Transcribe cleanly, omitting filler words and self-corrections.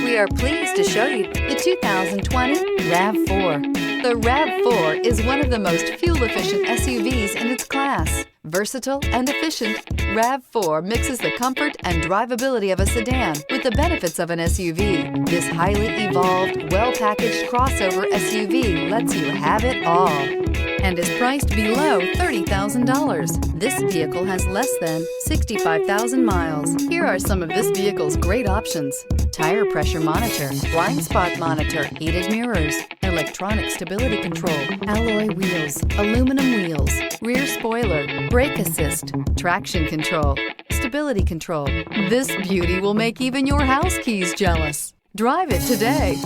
We are pleased to show you the 2020 RAV4. The RAV4 is one of the most fuel-efficient SUVs in its class. Versatile and efficient, RAV4 mixes the comfort and drivability of a sedan with the benefits of an SUV. This highly evolved, well-packaged crossover SUV lets you have it all and is priced below $30,000. This vehicle has less than 65,000 miles. Here are some of this vehicle's great options: tire pressure monitor, blind spot monitor, heated mirrors, electronic stability control, alloy wheels, aluminum wheels, rear spoiler, brake assist, traction control, stability control. This beauty will make even your house keys jealous. Drive it today.